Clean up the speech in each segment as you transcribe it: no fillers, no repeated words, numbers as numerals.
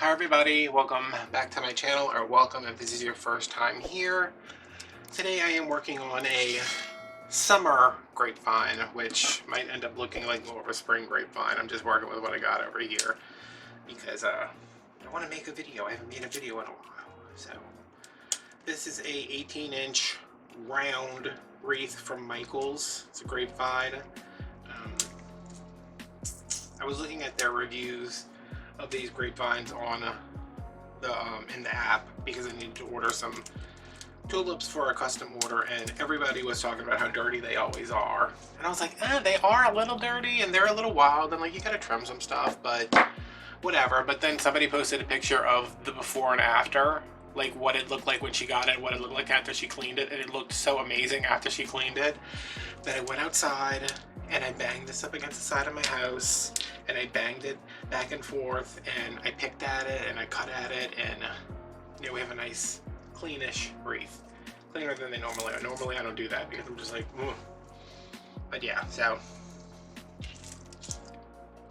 Hi everybody, welcome back to my channel, or welcome if this is your first time here. Today I am working on a summer grapevine, which might end up looking like more of a spring grapevine. I'm just working with what I got over here because I want to make a video. I haven't made a video in a while. So this is a 18-inch round wreath from Michaels. It's a grapevine. I was looking at their reviews of these grapevines on in the app because I needed to order some tulips for a custom order, and everybody was talking about how dirty they always are. And I was like, they are a little dirty and they're a little wild, and like you gotta trim some stuff, but whatever. But then somebody posted a picture of the before and after, like what it looked like when she got it, what it looked like after she cleaned it, and it looked so amazing after she cleaned it that I went outside and I banged this up against the side of my house, and I banged it back and forth, and I picked at it and I cut at it, and we have a nice cleanish wreath. Cleaner than they normally are. Normally I don't do that because I'm just like, ugh. But yeah, so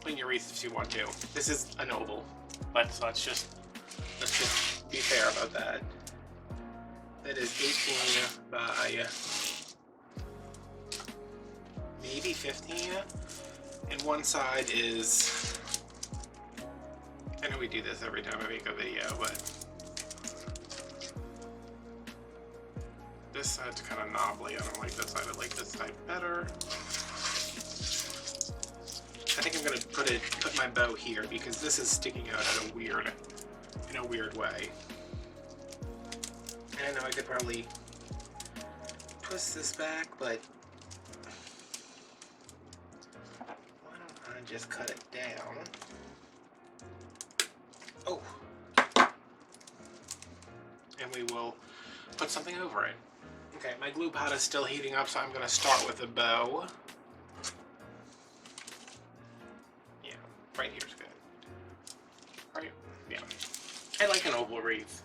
clean your wreath if you want to. This is an oval, but so let's just be fair about that. That is 18 by maybe 15, and one side is, I know we do this every time I make a video, but this side's kind of knobbly. I don't like this side. I like this side better. I think I'm gonna put my bow here because this is sticking out in a weird way. And I know I could probably twist this back, but why don't I just cut it down? Oh, and we will put something over it. Okay, my glue pot is still heating up, so I'm going to start with a bow. Yeah, right here's good. Right? Yeah. I like an oval wreath.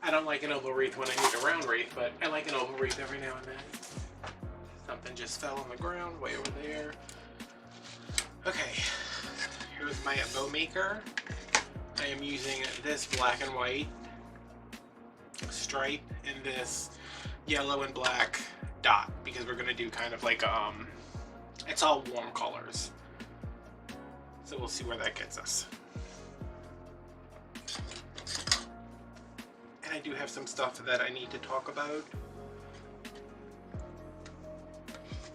I don't like an oval wreath when I need a round wreath, but I like an oval wreath every now and then. Something just fell on the ground way over there. Okay, here's my bow maker. I am using this black and white stripe and this yellow and black dot because we're gonna do kind of like it's all warm colors, so we'll see where that gets us. And I do have some stuff that I need to talk about,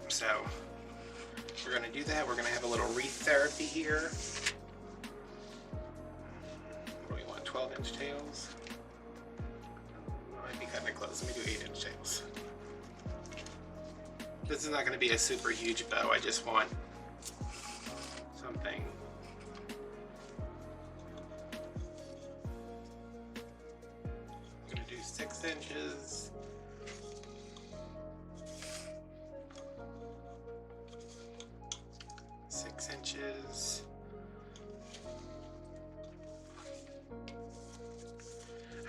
so we're gonna do that. We're gonna have a little wreath therapy here. What do we want, 12-inch tails? Might be kind of close. Let me do 8-inch tails. This is not going to be a super huge bow. I just want something. I'm going to do 6 inches.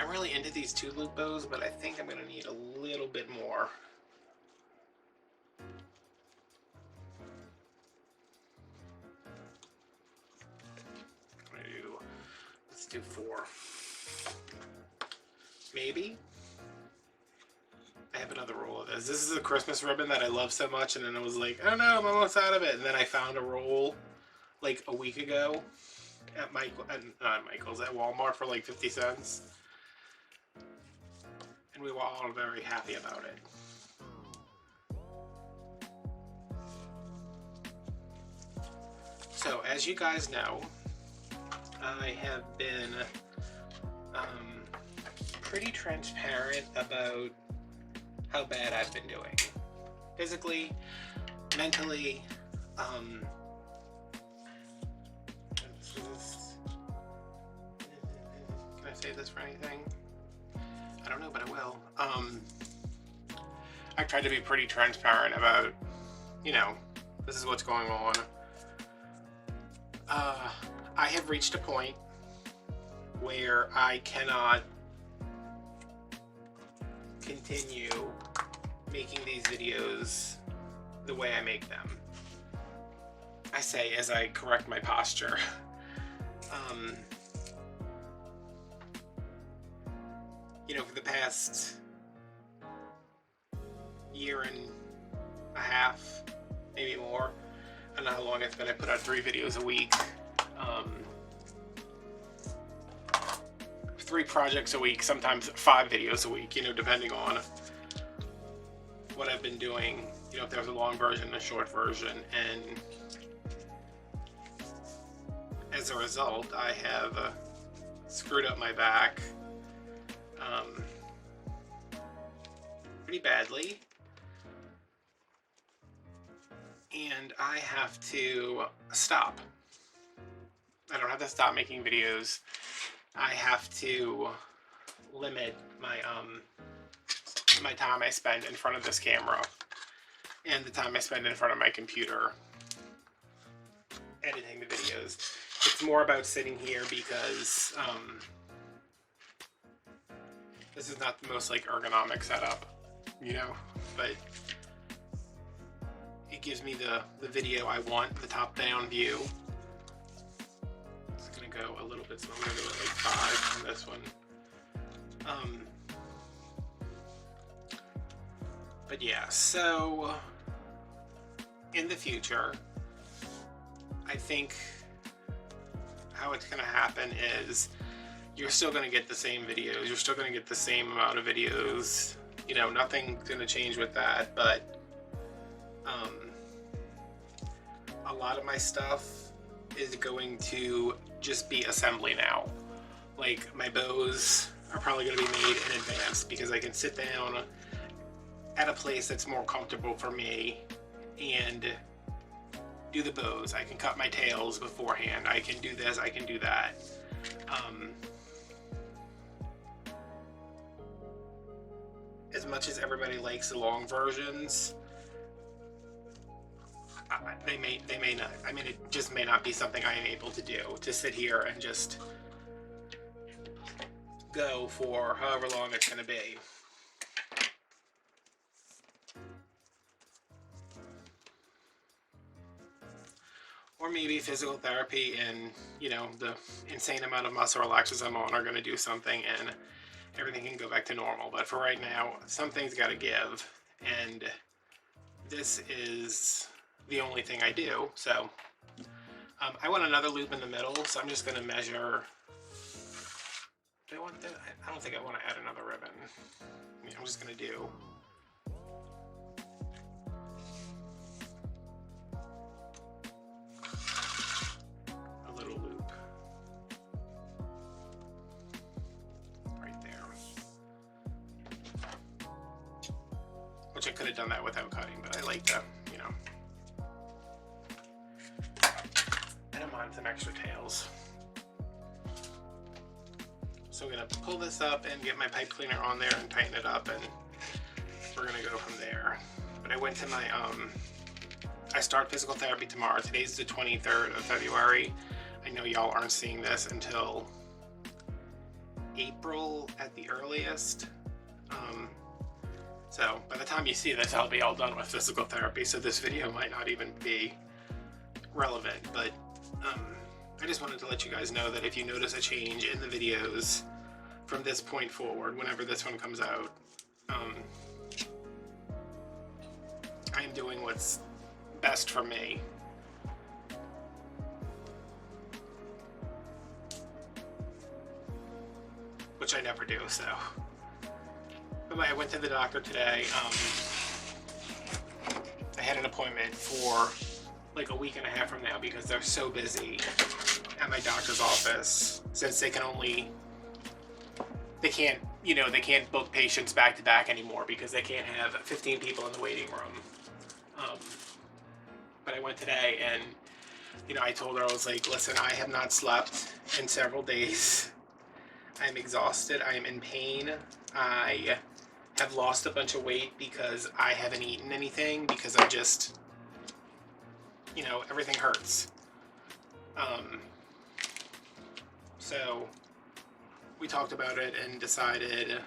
I'm really into these 2-loop bows, but I think I'm going to need a little bit more. Let's do 4. Maybe. I have another roll of this. This is a Christmas ribbon that I love so much, and then I was like, oh no, I'm almost out of it. And then I found a roll like a week ago at Michael's, at Walmart for like 50 cents. And we were all very happy about it. So as you guys know, I have been pretty transparent about how bad I've been doing. Physically, mentally, can I say this for anything? I don't know, but I will. I tried to be pretty transparent about, this is what's going on. I have reached a point where I cannot continue making these videos the way I make them. I say as I correct my posture. you know, for the past year and a half, maybe more. I don't know how long it's been. I put out 3 videos a week. 3 projects a week, sometimes 5 videos a week, you know, depending on what I've been doing. You know, if there's a long version and a short version. And as a result, I have screwed up my back pretty badly. And I have to stop. I don't have to stop making videos. I have to limit my my time I spend in front of this camera and the time I spend in front of my computer editing the videos. It's more about sitting here because this is not the most like ergonomic setup, you know, but it gives me the video I want, the top-down view. It's gonna go a little bit, so I'm gonna go at like 5 on this one. But yeah, so in the future, I think how it's gonna happen is you're still gonna get the same videos, you're still gonna get the same amount of videos, you know, nothing's gonna change with that, but a lot of my stuff is going to just be assembly now. Like my bows are probably going to be made in advance because I can sit down at a place that's more comfortable for me and do the bows. I can cut my tails beforehand. I can do this, I can do that. As much as everybody likes the long versions, they may not. I mean, it just may not be something I am able to do, to sit here and just go for however long it's going to be. Or maybe physical therapy and, you know, the insane amount of muscle relaxers I'm on are going to do something and everything can go back to normal. But for right now, something's got to give, and this is the only thing I do. So I want another loop in the middle, so I'm just going to measure. Do I want that? I don't think I want to add another ribbon. I mean, I'm just going to do a little loop right there, which I could have done that without cutting, but I like to, you know, I don't mind some extra tails. So I'm going to pull this up and get my pipe cleaner on there and tighten it up, and we're going to go from there. But I went to my, I start physical therapy tomorrow. Today's the 23rd of February. I know y'all aren't seeing this until April at the earliest. So by the time you see this, I'll be all done with physical therapy, so this video might not even be relevant, but I just wanted to let you guys know that if you notice a change in the videos from this point forward, whenever this one comes out, I am doing what's best for me. Which I never do, so. But I went to the doctor today. I had an appointment for like a week and a half from now because they're so busy at my doctor's office, since they can't, you know, they can't book patients back to back anymore because they can't have 15 people in the waiting room. But I went today and, you know, I told her, I was like, listen, I have not slept in several days. I'm exhausted. I am in pain. I have lost a bunch of weight because I haven't eaten anything, because I'm just, you know, everything hurts. So we talked about it and decided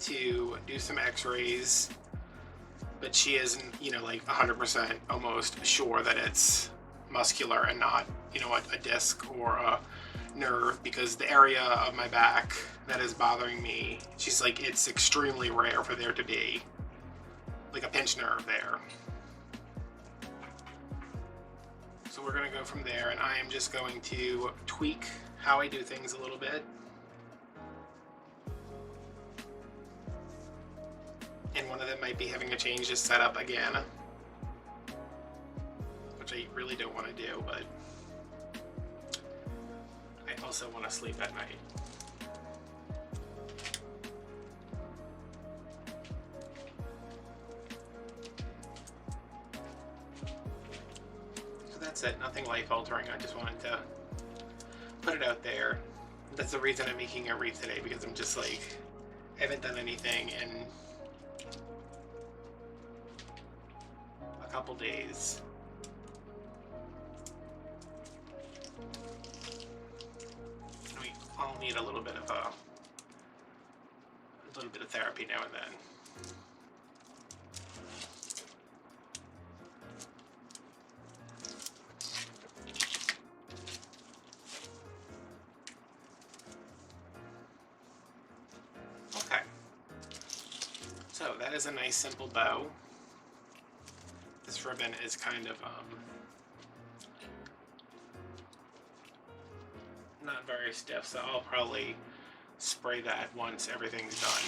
to do some x-rays, but she isn't, you know, like 100% almost sure that it's muscular and not, you know, a disc or nerve because the area of my back that is bothering me, she's like, it's extremely rare for there to be like a pinched nerve there. So we're going to go from there, and I am just going to tweak how I do things a little bit. And one of them might be having to change this setup again, which I really don't want to do, but I also want to sleep at night. So that's it, nothing life altering. I just wanted to put it out there. That's the reason I'm making a read today, because I'm just like, I haven't done anything in a couple days. We all need a little bit of therapy now and then. Okay. So that is a nice simple bow. This ribbon is kind of not very stiff, so I'll probably spray that once everything's done.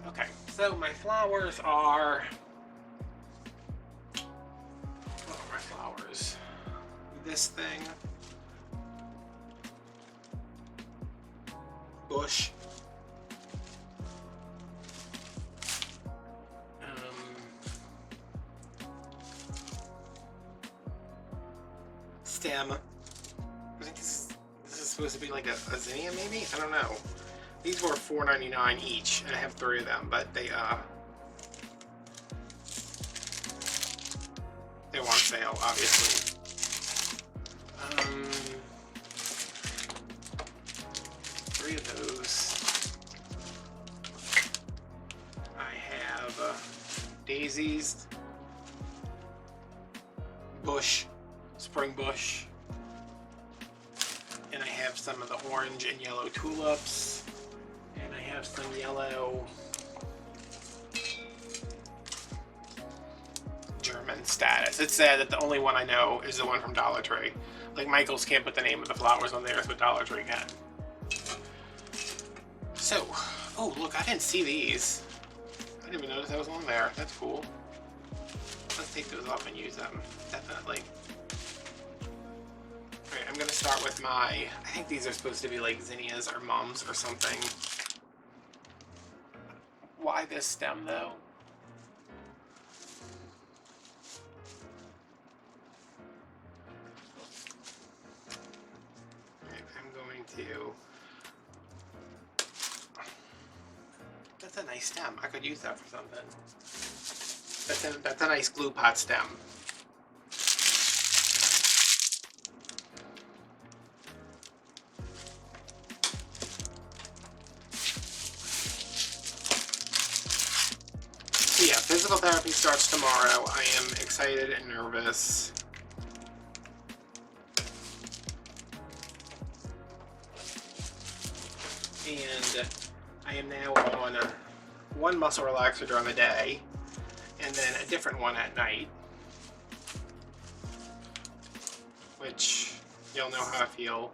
Okay, so my flowers are, what are my flowers? This thing, bush, stem. I think this is supposed to be like a zinnia, maybe? I don't know. These were $4.99 each, and I have 3 of them, but they were on sale, obviously. 3 of those. I have daisies, bush, spring bush, and I have some of the orange and yellow tulips, and I have some yellow German status. It's sad that the only one I know is the one from Dollar Tree. Like, Michael's can't put the name of the flowers on theirs, but Dollar Tree can. So, oh look, I didn't see these. I didn't even notice that was on there. That's cool. Let's take those off and use them, definitely. Alright, I'm gonna start with my, I think these are supposed to be like zinnias or mums or something. Why this stem though? Alright, I'm going to, that's a nice stem. I could use that for something. That's a nice glue pot stem. So yeah, physical therapy starts tomorrow. I am excited and nervous. And I am now on one muscle relaxer during the day, and then a different one at night, which y'all know how I feel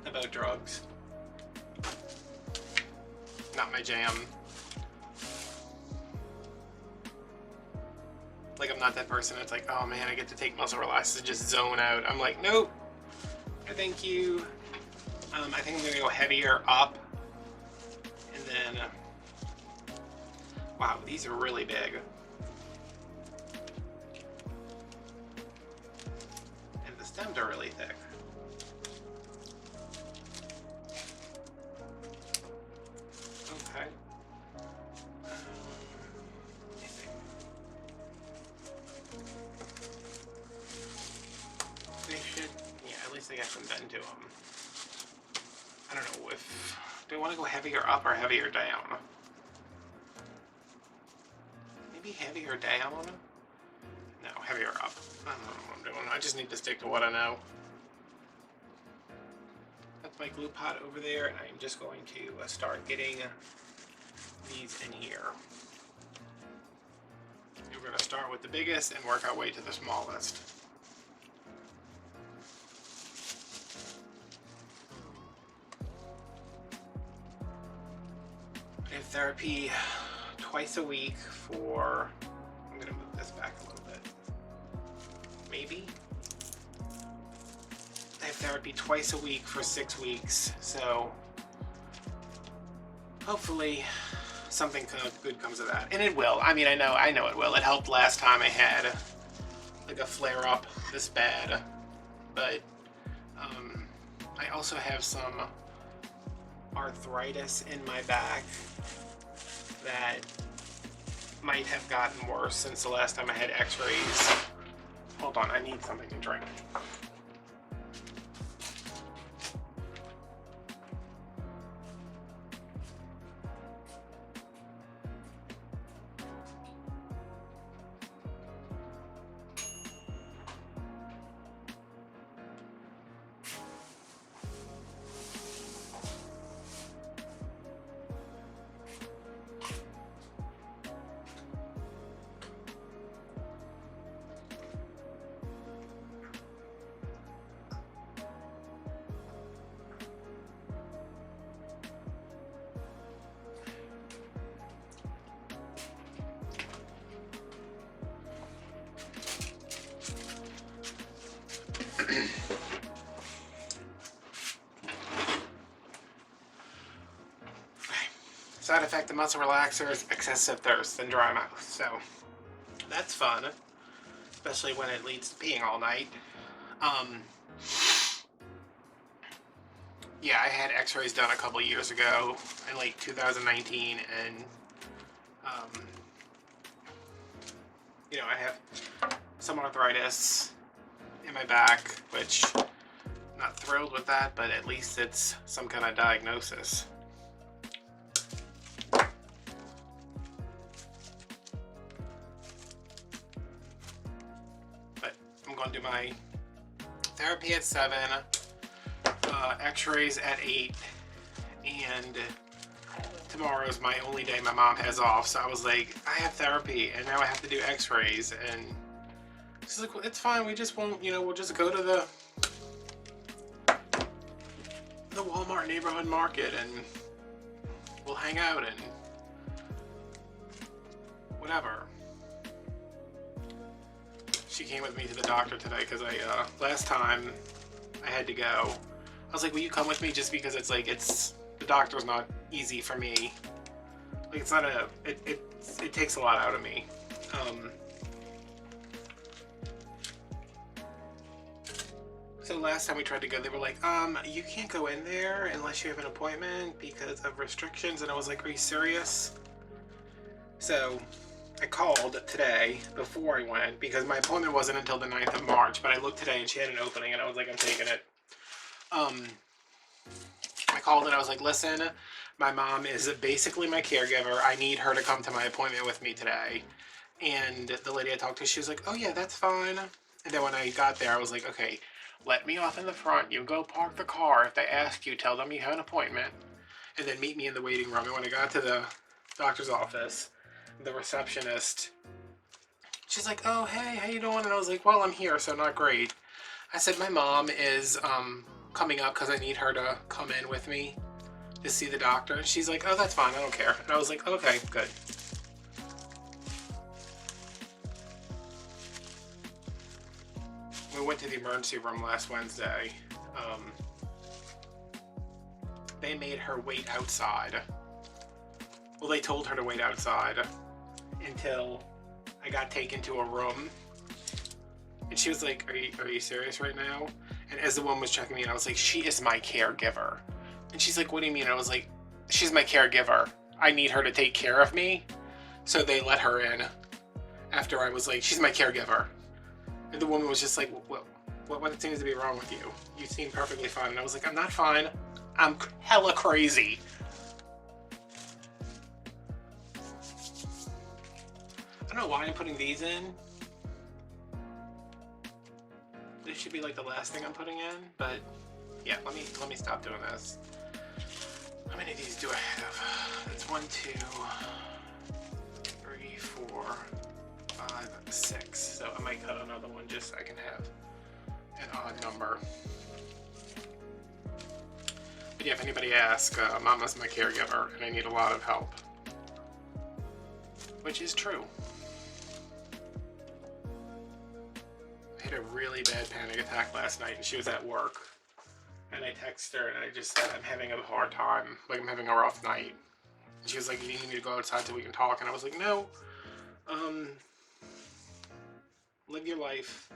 about drugs. Not my jam. Like, I'm not that person that's like, oh man, I get to take muscle relaxers and just zone out. I'm like, nope, no thank you. I think I'm gonna go heavier up, and then wow, these are really big. And the stems are really thick. Okay. Let me see. They should, yeah, at least they got some bend to them. I don't know if, do I want to go heavier up or heavier down? Maybe heavier down? No, heavier up. I don't know what I'm doing. I just need to stick to what I know. That's my glue pot over there, and I'm just going to start getting these in here. We're going to start with the biggest and work our way to the smallest. I have therapy twice a week for, I'm going to move this back a little bit, maybe. I have therapy twice a week for 6 weeks, so hopefully something good comes of that. And it will. I mean, I know it will. It helped last time I had like a flare-up this bad, but I also have some arthritis in my back that might have gotten worse since the last time I had x-rays. Hold on, I need something to drink. Side effect of muscle relaxers, excessive thirst and dry mouth. So that's fun, especially when it leads to peeing all night. Yeah, I had x-rays done a couple years ago in like 2019, and you know, I have some arthritis in my back, which I'm not thrilled with that, but at least it's some kind of diagnosis. But I'm going to do my therapy at 7, x-rays at 8, and tomorrow's my only day my mom has off, so I was like, I have therapy and now I have to do x-rays, and she's like, well, it's fine, we just won't, you know, we'll just go to the Walmart neighborhood market and we'll hang out and whatever. She came with me to the doctor today because last time I had to go, I was like, will you come with me, just because it's like, the doctor's not easy for me. Like, it's not it takes a lot out of me. So last time we tried to go, they were like, you can't go in there unless you have an appointment because of restrictions. And I was like, are you serious? So I called today before I went because my appointment wasn't until the 9th of March, but I looked today and she had an opening and I was like, I'm taking it. I called and I was like, listen, my mom is basically my caregiver. I need her to come to my appointment with me today. And the lady I talked to, she was like, oh yeah, that's fine. And then when I got there, I was like, okay, let me off in the front. You go park the car. If they ask you, tell them you have an appointment. And then meet me in the waiting room. And when I got to the doctor's office, the receptionist, she's like, oh, hey, how you doing? And I was like, well, I'm here, so not great. I said, my mom is coming up because I need her to come in with me to see the doctor. And she's like, oh, that's fine, I don't care. And I was like, okay, good. We went to the emergency room last Wednesday. They made her wait outside. Well, they told her to wait outside until I got taken to a room. And she was like, are you serious right now? And as the woman was checking me in, I was like, she is my caregiver. And she's like, what do you mean? And I was like, she's my caregiver. I need her to take care of me. So they let her in after I was like, she's my caregiver. And the woman was just like, what seems to be wrong with you? You seem perfectly fine. And I was like, I'm not fine. I'm hella crazy. I don't know why I'm putting these in. this should be like the last thing I'm putting in, but yeah, let me stop doing this. How many of these do I have? It's 1, 2, 3, 4, 5, 6. So I might cut another one just so I can have an odd number. But yeah, if anybody asks, Mama's my caregiver and I need a lot of help. Which is true. I had a really bad panic attack last night and she was at work. And I texted her and I just said, I'm having a hard time, like I'm having a rough night. And she was like, you need me to go outside so we can talk. And I was like, no, live your life.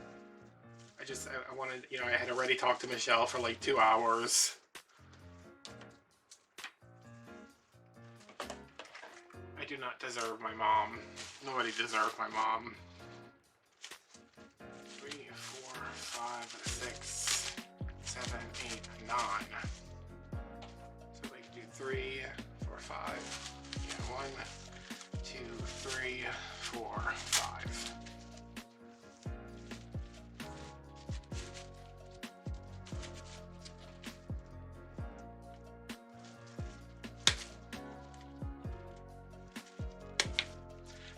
I wanted, you know, I had already talked to Michelle for like 2 hours. I do not deserve my mom. Nobody deserves my mom. 3, 4, 5, 6, 7, 8, 9. So we can do 3, 4, 5. Yeah, 1, 2, 3, 4, 5.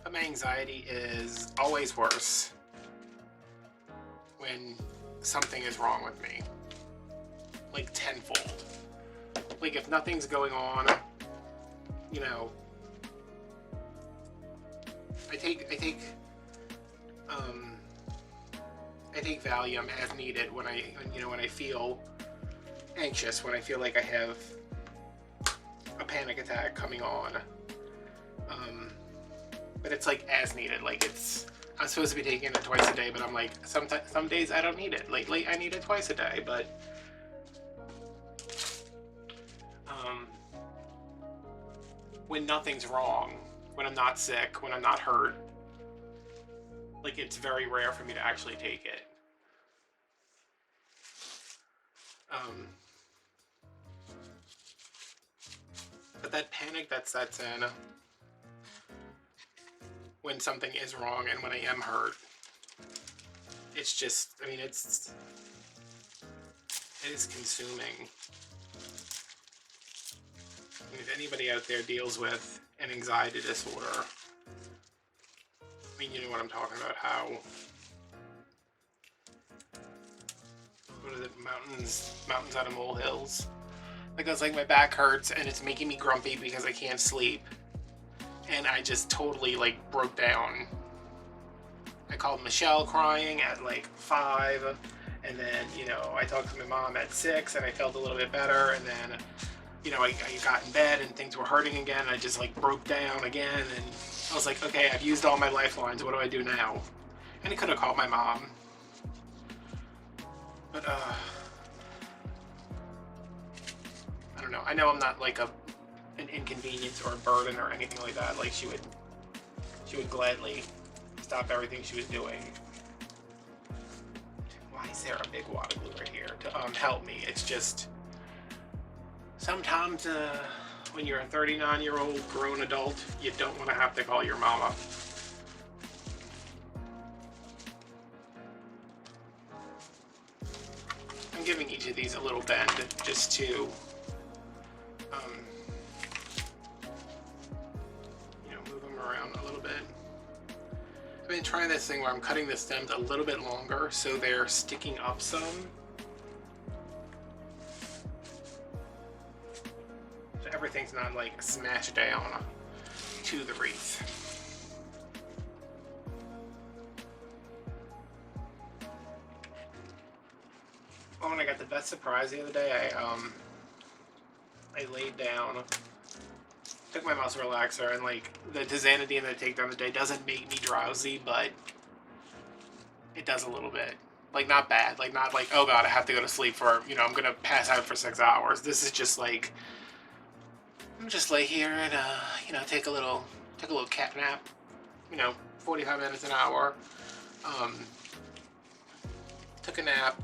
But my anxiety is always worse when something is wrong with me, like tenfold. Like if nothing's going on, you know, I take Valium as needed when I feel anxious, when I feel like I have a panic attack coming on. But it's like as needed, like I'm supposed to be taking it twice a day, but I'm like, some days I don't need it. Lately I need it twice a day, but when nothing's wrong, when I'm not sick, when I'm not hurt, like it's very rare for me to actually take it. But that panic that sets in when something is wrong and when I am hurt, it's just, I mean, it is consuming. I mean, if anybody out there deals with an anxiety disorder, I mean, you know what I'm talking about, how, what is it, mountains out of molehills? Like, it's like my back hurts and it's making me grumpy because I can't sleep. And I just totally like broke down. I called Michelle crying at like 5, and then, you know, I talked to my mom at 6 and I felt a little bit better, and then, you know, I got in bed and things were hurting again. I just like broke down again, and I was like, okay, I've used all my lifelines, what do I do now? And I could have called my mom. But I don't know. I know I'm not like an inconvenience or a burden or anything like that. Like she would gladly stop everything she was doing. Why is there a big wad of glue right here to help me? It's just sometimes when you're a 39-year-old grown adult, you don't want to have to call your mama. I'm giving each of these a little bend just to around a little bit. I've been trying this thing where I'm cutting the stems a little bit longer so they're sticking up some. So everything's not like smashed down to the wreath. Oh, and I got the best surprise the other day. I laid down, took my muscle relaxer, and like the Tizanidine that I take during the day doesn't make me drowsy, but it does a little bit. Like not bad, like not like, oh god, I have to go to sleep for, you know, I'm gonna pass out for 6 hours. This is just like, I'm just lay here and you know, take a little cat nap, you know, 45 minutes, an hour. Took a nap,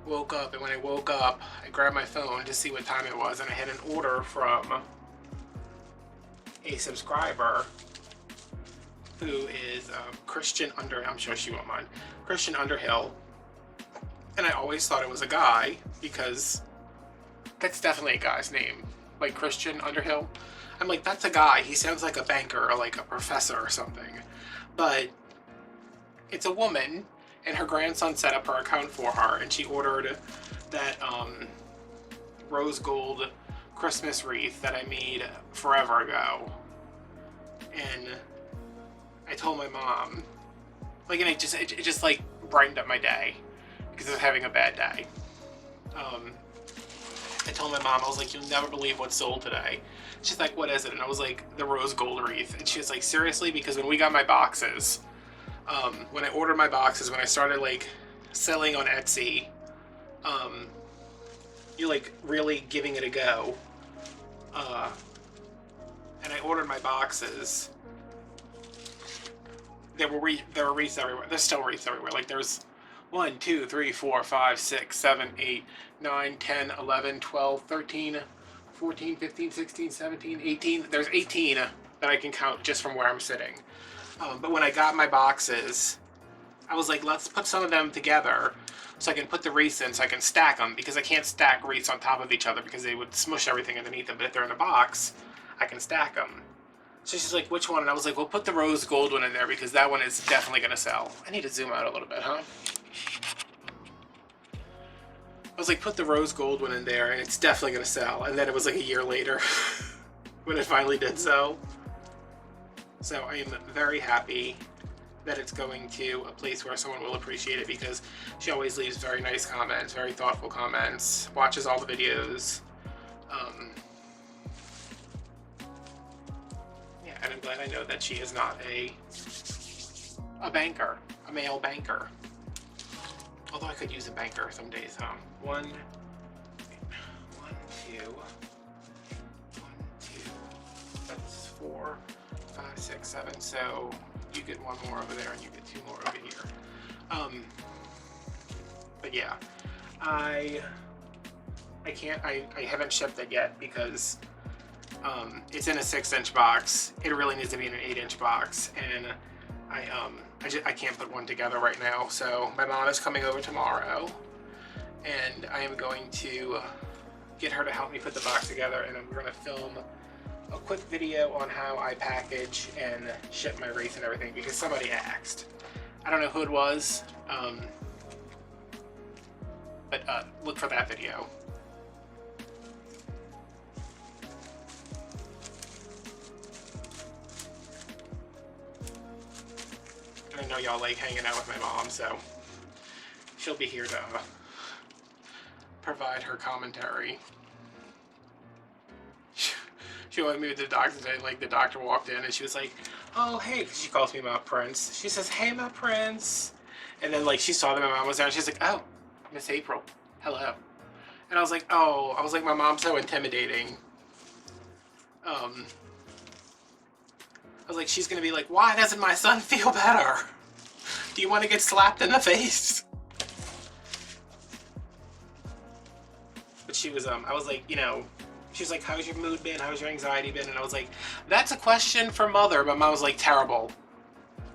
woke up, and when I woke up, I grabbed my phone to see what time it was, and I had an order from a subscriber who is Christian I'm sure she won't mind, Christian Underhill, And I always thought it was a guy, because that's definitely a guy's name. Like Christian Underhill. I'm like, that's a guy. He sounds like a banker or like a professor or something. But it's a woman, and her grandson set up her account for her, and she ordered that rose gold Christmas wreath that I made forever ago. And I told my mom, like, and it just like brightened up my day because I was having a bad day. I told my mom, I was like, you'll never believe what's sold today. She's like, what is it? And I was like, the rose gold wreath. And she was like, seriously? Because when we got my boxes, when I ordered my boxes, when I started like selling on Etsy, you're like really giving it a go. And I ordered my boxes. There were wreaths everywhere. There's still wreaths everywhere. Like there's 1, 2, 3, 4, 5, 6, 7, 8, 9, 10, 11, 12, 13, 14, 15, 16, 17, 18. There's 18 that I can count just from where I'm sitting. But when I got my boxes, I was like, let's put some of them together so I can put the wreaths in so I can stack them, because I can't stack wreaths on top of each other because they would smush everything underneath them. But if they're in a box, I can stack them. So she's like, which one? And I was like, well, put the rose gold one in there because that one is definitely going to sell. I need to zoom out a little bit, huh? I was like, put the rose gold one in there and it's definitely going to sell. And then it was like a year later when it finally did sell. So I am very happy that it's going to a place where someone will appreciate it, because she always leaves very nice comments, very thoughtful comments, watches all the videos. Yeah, and I'm glad I know that she is not a banker, a male banker. Although I could use a banker some days, huh? 1, 2, 1, 2, that's 4, 5, 6, 7. So you get one more over there and you get 2 more over here. But yeah, I haven't shipped it yet because it's in a 6-inch box. It really needs to be in an 8-inch box, and I can't put one together right now. So my mom is coming over tomorrow, and I am going to get her to help me put the box together, and I'm going to film a quick video on how I package and ship my wreath and everything, because somebody asked. I don't know who it was, but look for that video. I know y'all like hanging out with my mom, so she'll be here to provide her commentary. She went with me to the doctor today, like the doctor walked in and she was like, oh hey, 'cause she calls me my prince. She says, hey my prince. And then like she saw that my mom was there and she's like, oh, Miss April, hello. And I was like, oh, my mom's so intimidating. I was like, she's gonna be like, why doesn't my son feel better? Do you want to get slapped in the face? But she was, I was like, you know, she was like, how's your mood been? How's your anxiety been? And I was like, that's a question for mother. But mom was like, terrible.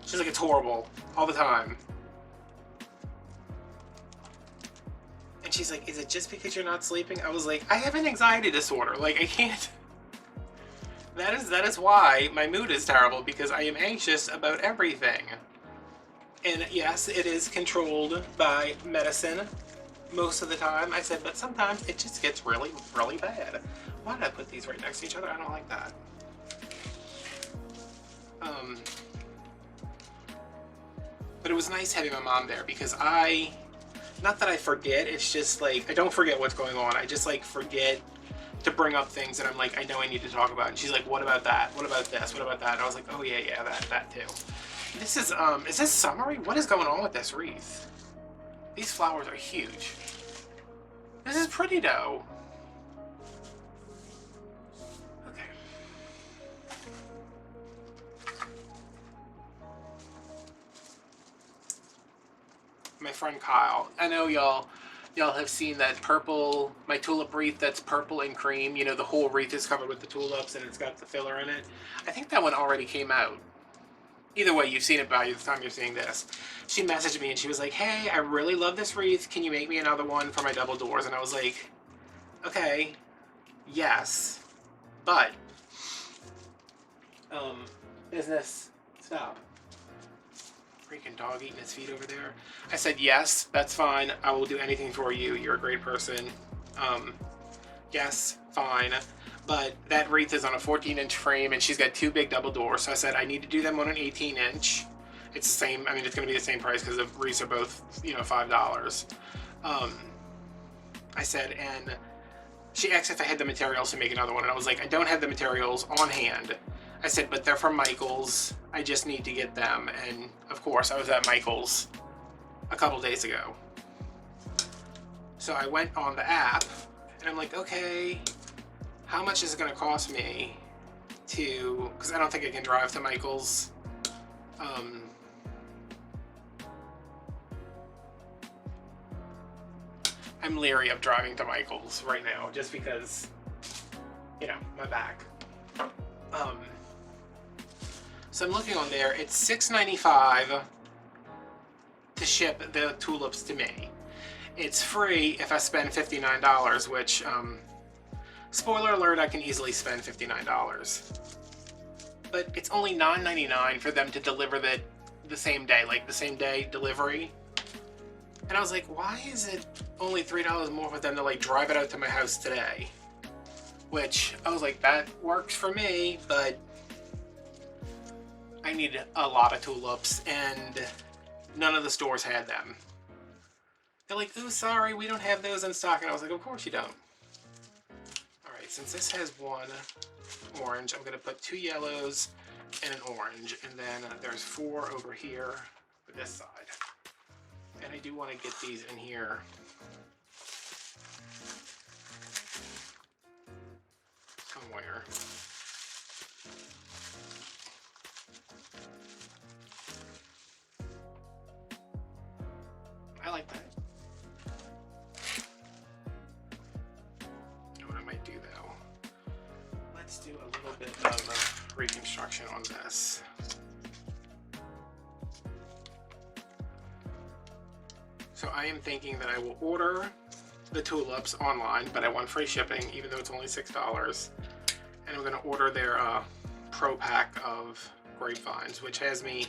She's like, it's horrible all the time. And she's like, is it just because you're not sleeping? I was like, I have an anxiety disorder. Like, I can't. That is why my mood is terrible, because I am anxious about everything. And yes, it is controlled by medicine most of the time. I said, but sometimes it just gets really, really bad. Why did I put these right next to each other? I don't like that. But it was nice having my mom there, because not that I forget, it's just like, I don't forget what's going on. I just like forget to bring up things that I'm like, I know I need to talk about. And she's like, what about that? What about this? What about that? And I was like, oh yeah, that too. This is this Summery? What is going on with this wreath? These flowers are huge. This is pretty though. Okay. My friend Kyle, I know y'all have seen that purple, my tulip wreath that's purple and cream. You know, the whole wreath is covered with the tulips and it's got the filler in it. I think that one already came out. either way, you've seen it by the time you're seeing this. She messaged me and she was like, hey, I really love this wreath. Can you make me another one for my double doors? And I was like, okay, yes, but, business, stop. Freaking dog eating his feet over there. I said, yes, that's fine. I will do anything for you. You're a great person. Yes, fine. But that wreath is on a 14-inch frame and she's got 2 big double doors. So I said, I need to do them on an 18-inch. It's the same, I mean, it's going to be the same price because the wreaths are both, you know, $5. I said, and she asked if I had the materials to make another one. And I was like, I don't have the materials on hand. I said, but they're from Michael's. I just need to get them. And of course, I was at Michael's a couple days ago. So I went on the app and I'm like, okay, how much is it going to cost me to, because I don't think I can drive to Michael's. I'm leery of driving to Michael's right now just because, you know, my back. So I'm looking on there, it's $6.95 to ship the tulips to me. It's free if I spend $59, which, spoiler alert, I can easily spend $59. But it's only $9.99 for them to deliver the same day, like the same day delivery. And I was like, why is it only $3 more for them to like drive it out to my house today? Which I was like, that works for me, but I needed a lot of tulips and none of the stores had them. They're like, oh, sorry, we don't have those in stock. And I was like, of course you don't. All right, since this has 1 orange, I'm gonna put 2 yellows and an orange. And then there's 4 over here for this side. And I do want to get these in here. Somewhere. I like that. You know what I might do though? Let's do a little bit of reconstruction on this. So I am thinking that I will order the tulips online, but I want free shipping, even though it's only $6. And I'm going to order their pro pack of grapevines, which has me...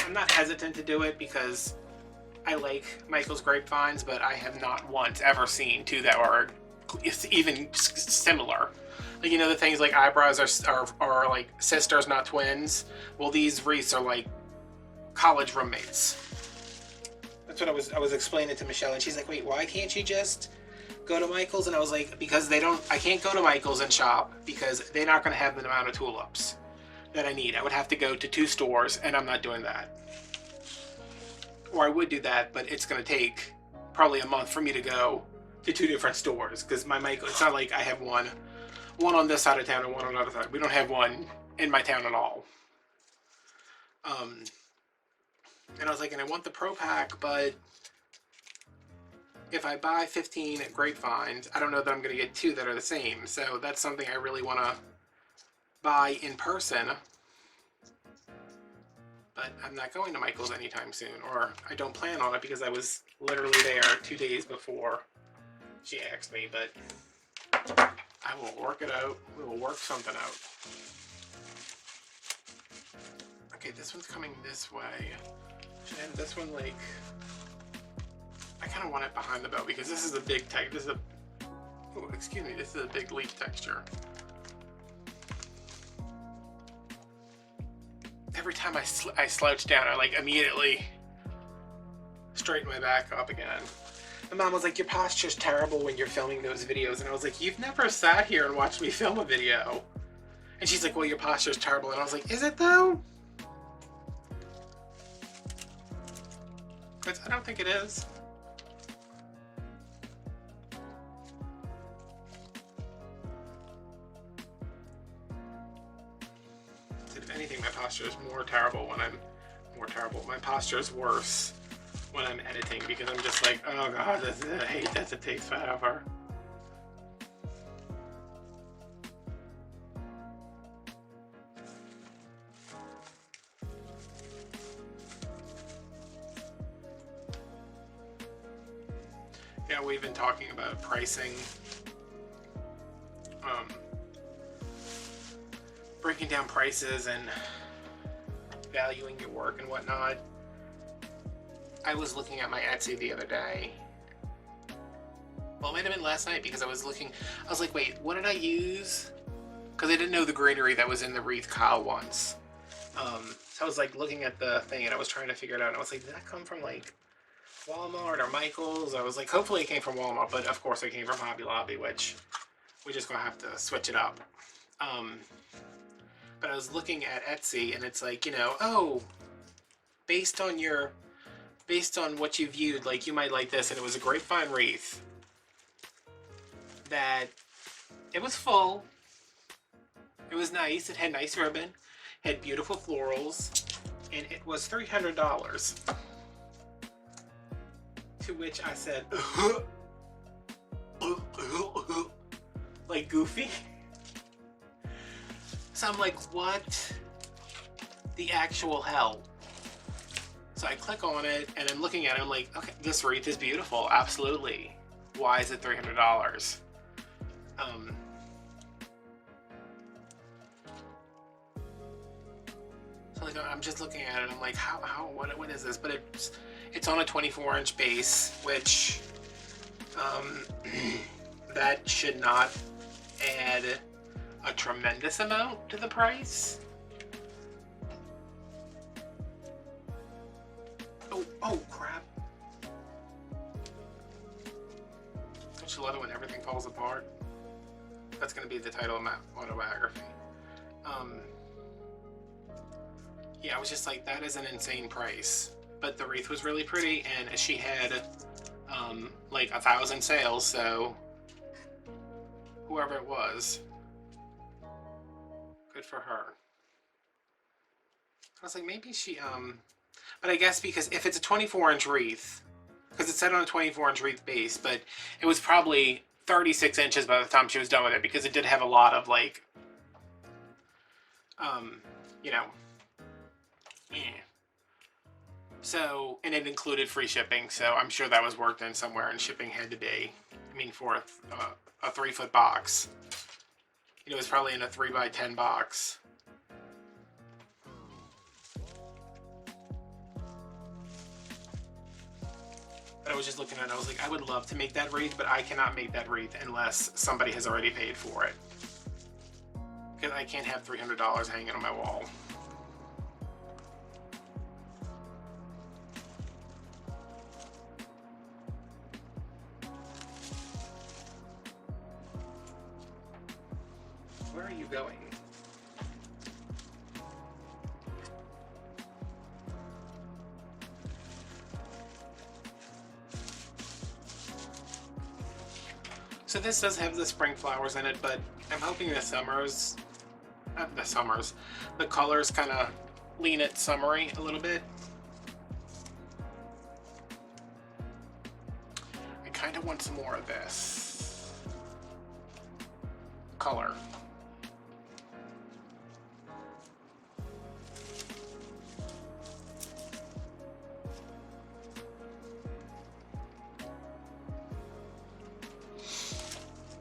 I'm not hesitant to do it because I like Michael's grapevines, but I have not once ever seen 2 that are even similar. Like, you know, the things like eyebrows are like sisters, not twins. Well, these wreaths are like college roommates. That's what I was explaining to Michelle, and she's like, wait, why can't you just go to Michael's? And I was like, because I can't go to Michael's and shop because they're not going to have the amount of tulips that I need. I would have to go to 2 stores, and I'm not doing that. Or I would do that, but it's going to take probably a month for me to go to 2 different stores because my Michael, it's not like I have one on this side of town and one on the other side. We don't have one in my town at all. And I was like, and I want the pro pack, but if I buy 15 grapevines, I don't know that I'm going to get 2 that are the same. So that's something I really want to buy in person. But I'm not going to Michael's anytime soon, or I don't plan on it because I was literally there 2 days before she asked me, but I will work it out. We will work something out. Okay, this one's coming this way. And this one, like, I kind of want it behind the belt because this is a big this is a big leaf texture. Every time I slouch down, I like immediately straighten my back up again. My mom was like, your posture's terrible when you're filming those videos. And I was like, you've never sat here and watched me film a video. And she's like, well, your posture's terrible. And I was like, is it though? Because I don't think it is. If anything, my posture is more terrible when I'm my posture is worse when I'm editing because I'm just like, oh god, I hate that it takes forever. Yeah, we've been talking about pricing, breaking down prices and valuing your work and whatnot. I was looking at my Etsy the other day. Well, it might have been last night because I was like, wait, what did I use? Because I didn't know the greenery that was in the wreath Kyle once. So I was like looking at the thing and I was trying to figure it out. And I was like, did that come from like Walmart or Michael's? I was like, hopefully it came from Walmart, but of course it came from Hobby Lobby, which we're just gonna have to switch it up. But I was looking at Etsy and it's like, you know, oh, based on what you viewed, like you might like this, and it was a grapevine wreath that it was full. It was nice. It had nice ribbon, had beautiful florals, and it was $300. To which I said, like Goofy. So I'm like, what the actual hell? So I click on it and I'm looking at it. I'm like, okay, this wreath is beautiful. Absolutely. Why is it $300? So like, I'm just looking at it. I'm like, what is this? But it's on a 24-inch base, which that should not add a tremendous amount to the price. Oh crap. Don't you love it when everything falls apart? That's going to be the title of my autobiography. Yeah, I was just like, that is an insane price. But the wreath was really pretty, and she had like 1,000 sales, so whoever it was, good for her. I was like, maybe she, but I guess because if it's a 24-inch wreath, because it's set on a 24-inch wreath base, but it was probably 36 inches by the time she was done with it, because it did have a lot of like, you know, so, and it included free shipping, so I'm sure that was worked in somewhere, and shipping had to be, I mean, for a 3-foot box, you know, it was probably in a 3x10 box. But I was just looking at it, I was like, I would love to make that wreath, but I cannot make that wreath unless somebody has already paid for it. Because I can't have $300 hanging on my wall. Where are you going? So this does have the spring flowers in it, but I'm hoping the colors kind of lean it summery a little bit. I kind of want some more of this color.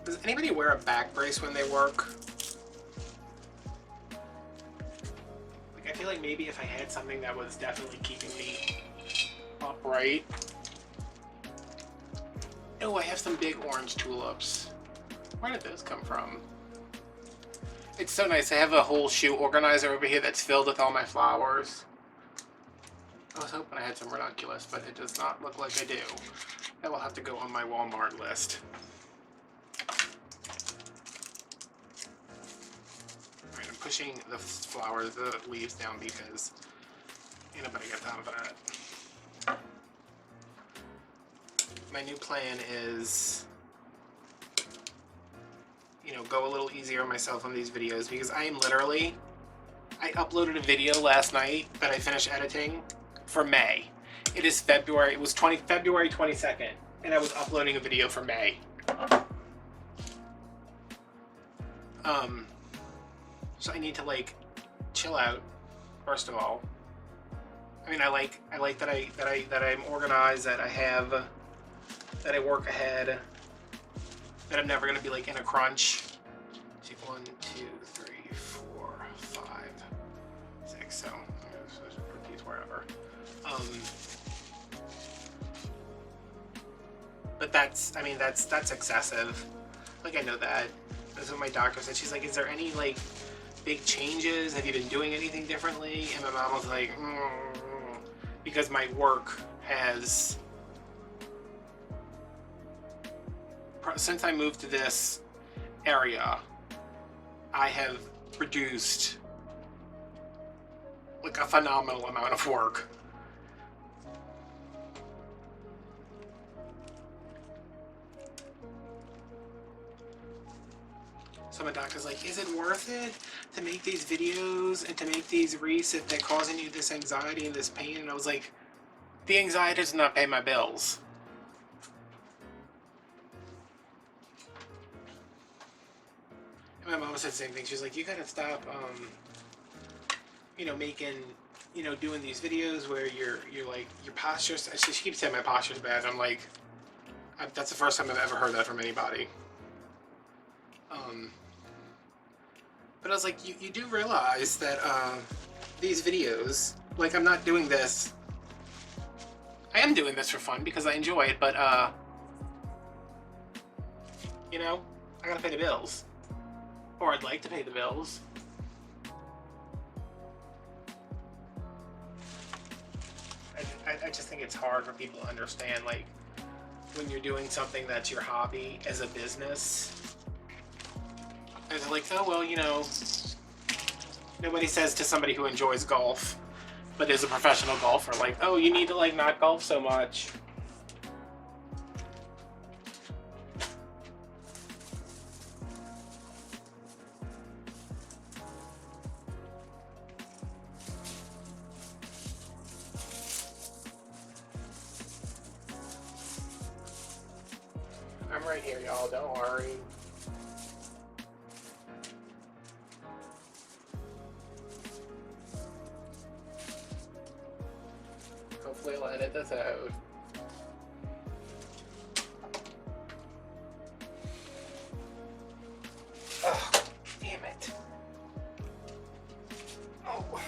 Does anybody wear a back brace when they work? Like, I feel like maybe if I had something that was definitely keeping me upright. Oh, I have some big orange tulips. Where did those come from? It's so nice. I have a whole shoe organizer over here that's filled with all my flowers. I was hoping I had some ranunculus, but it does not look like I do. That will have to go on my Walmart list. Alright, I'm pushing the flowers, the leaves down because ain't nobody got time for that. My new plan is, you know, go a little easier on myself on these videos because I uploaded a video last night that I finished editing for May. It is February, it was February 22nd, and I was uploading a video for May. So I need to like chill out, first of all. I mean, I like that I'm organized, that I have that I work ahead, that I'm never gonna be like in a crunch. See, 1, 2, 3, 4, 5, 6. So let's put these wherever. But that's, I mean, that's excessive. Like, I know that. That's what my doctor said. She's like, is there any like big changes? Have you been doing anything differently? And my mom was like, because my work has, since I moved to this area, I have reduced like a phenomenal amount of work. So my doctor's like, is it worth it to make these videos and to make these wreaths if they're causing you this anxiety and this pain? And I was like, the anxiety does not pay my bills. And my mom said the same thing. She's like, you gotta stop, you know, making, you know, doing these videos where you're like, your posture, she keeps saying my posture's bad. I'm like, that's the first time I've ever heard that from anybody. But I was like, you do realize that these videos, like, I'm not doing this, I am doing this for fun because I enjoy it, but you know, I gotta pay the bills. Or I'd like to pay the bills. I just think it's hard for people to understand, like, when you're doing something that's your hobby as a business. And they're like, oh, well, you know, nobody says to somebody who enjoys golf, but is a professional golfer, like, oh, you need to, like, not golf so much. I'm right here, y'all, don't worry. Hopefully I'll edit this out. Oh, damn it. Oh.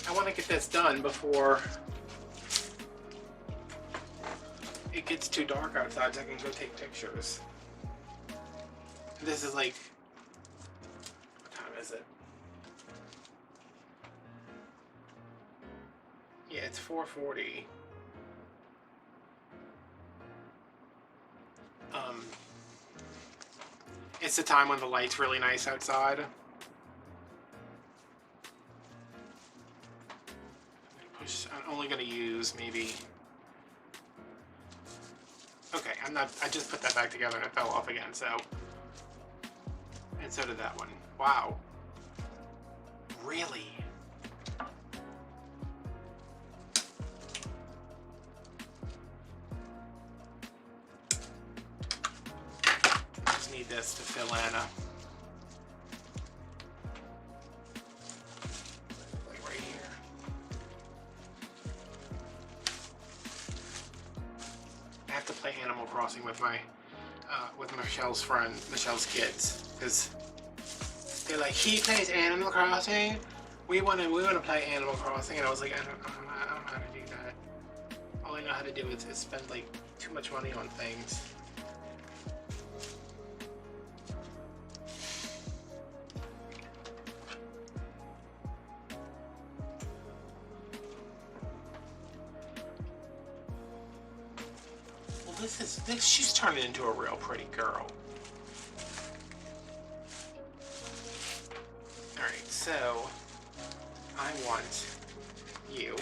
I want to get this done before it gets too dark outside so I can go take pictures. This is like, what time is it? Yeah, it's 4:40. It's the time when the light's really nice outside. I'm only gonna use maybe. Okay, I just put that back together and it fell off again, so. And so did that one. Wow. Really? Just need this to fill in. Like right here. I have to play Animal Crossing with my with Michelle's kids, because they're like, he plays Animal Crossing. We want to play Animal Crossing, and I was like, I don't know how to do that. All I know how to do is spend like too much money on things. She's turning into a real pretty girl. Alright, so I want you,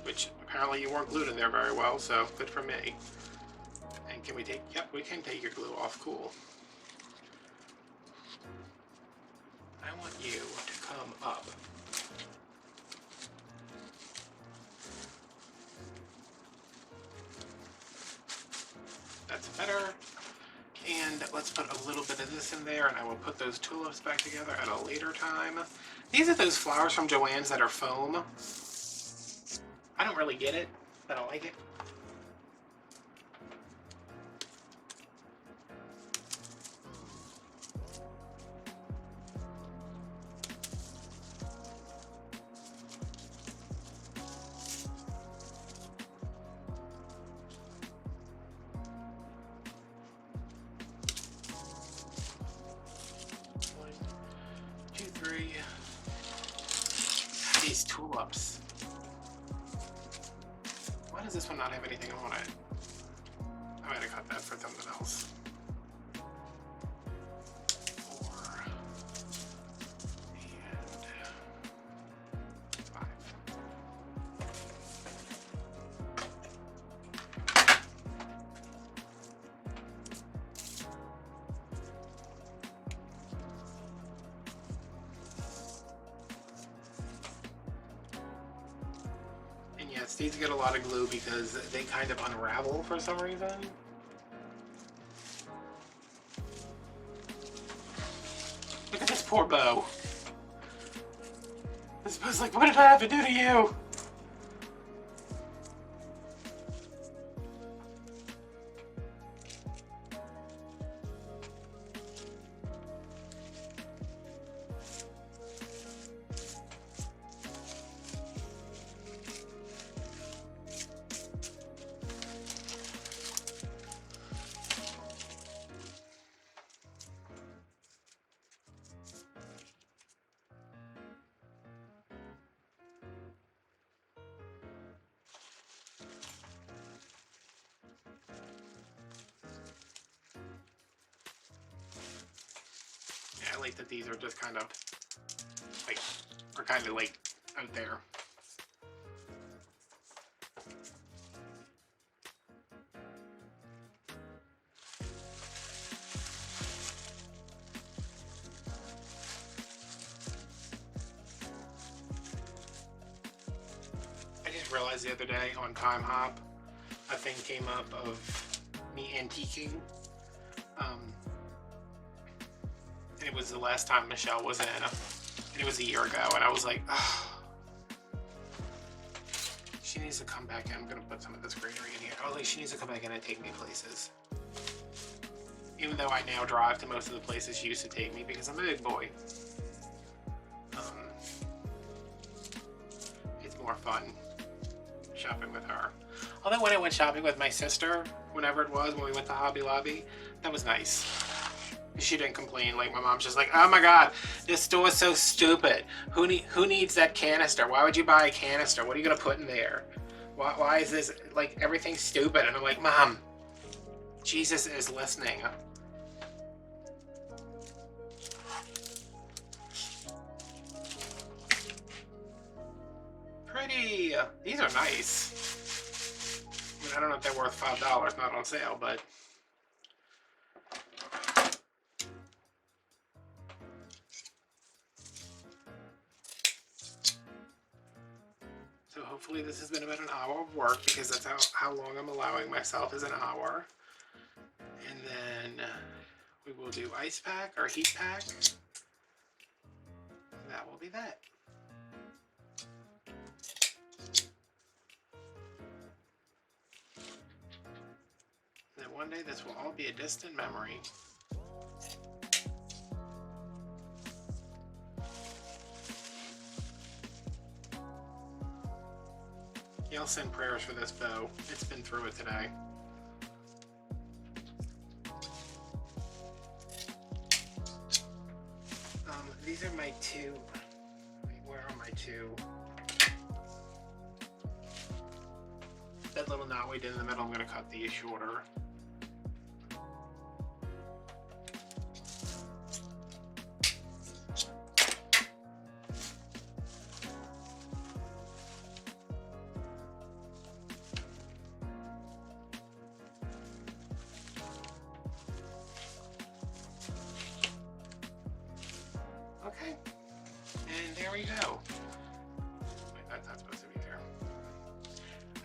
which apparently you weren't glued in there very well, so good for me. And can we take, yep, we can take your glue off, cool. I want you to come up. That's better. And let's put a little bit of this in there, and I will put those tulips back together at a later time. These are those flowers from Joann's that are foam. I don't really get it, but I like it. These tulips. Why does this one not have anything on it? I might have cut that for something else. 4 and 5. And yes, these get a lot of glue because they kind of unravel for some reason. Look at this poor bow. This bow's like, what did I have to do to you? I like that these are just kind of like, are kind of like out there. I just realized the other day on Time Hop, a thing came up of me antiquing. And it was the last time Michelle was in, and it was a year ago, and I was like, oh, she needs to come back in. I'm gonna put some of this greenery in here. I was like, she needs to come back in and take me places. Even though I now drive to most of the places she used to take me because I'm a big boy. It's more fun shopping with her. Although when I went shopping with my sister, whenever it was, when we went to Hobby Lobby, that was nice. She didn't complain. Like, my mom's just like, oh my god, this store is so stupid. Who needs that canister? Why would you buy a canister? What are you gonna put in there? Why is this, like, everything's stupid? And I'm like, Mom, Jesus is listening. Pretty. These are nice. I mean, I don't know if they're worth $5, not on sale, but so hopefully this has been about an hour of work, because that's how long I'm allowing myself is an hour. And then we will do ice pack or heat pack. That will be that. And then one day this will all be a distant memory. Y'all send prayers for this bow. It's been through it today. These are my two. Where are my two? That little knot we did in the middle, I'm going to cut these shorter. Okay, and there we go. Wait, that's not supposed to be there.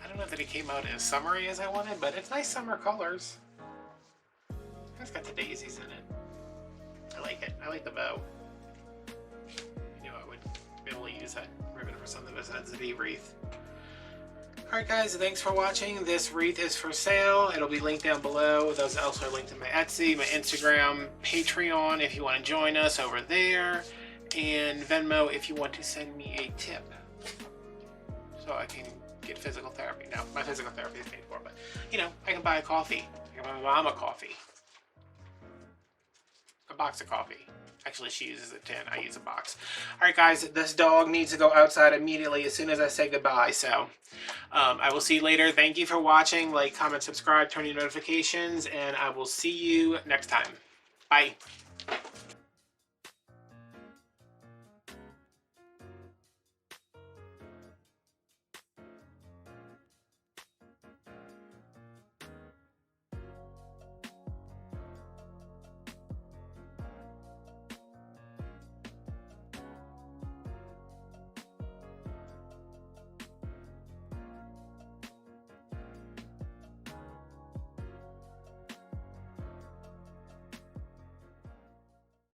I don't know that it came out as summery as I wanted, but it's nice summer colors. It's got the daisies in it. I like it. I like the bow. You know, I would be able to use that ribbon for something besides the bee wreath. Alright guys, thanks for watching. This wreath is for sale. It'll be linked down below. Those also are linked to my Etsy, my Instagram, Patreon if you want to join us over there, and Venmo if you want to send me a tip so I can get physical therapy. No, my physical therapy is paid for, but you know, I can buy a coffee. I can buy my mom a coffee. A box of coffee. Actually, she uses a tin. I use a box. Alright guys, this dog needs to go outside immediately as soon as I say goodbye. So, I will see you later. Thank you for watching. Like, comment, subscribe, turn your notifications, and I will see you next time. Bye.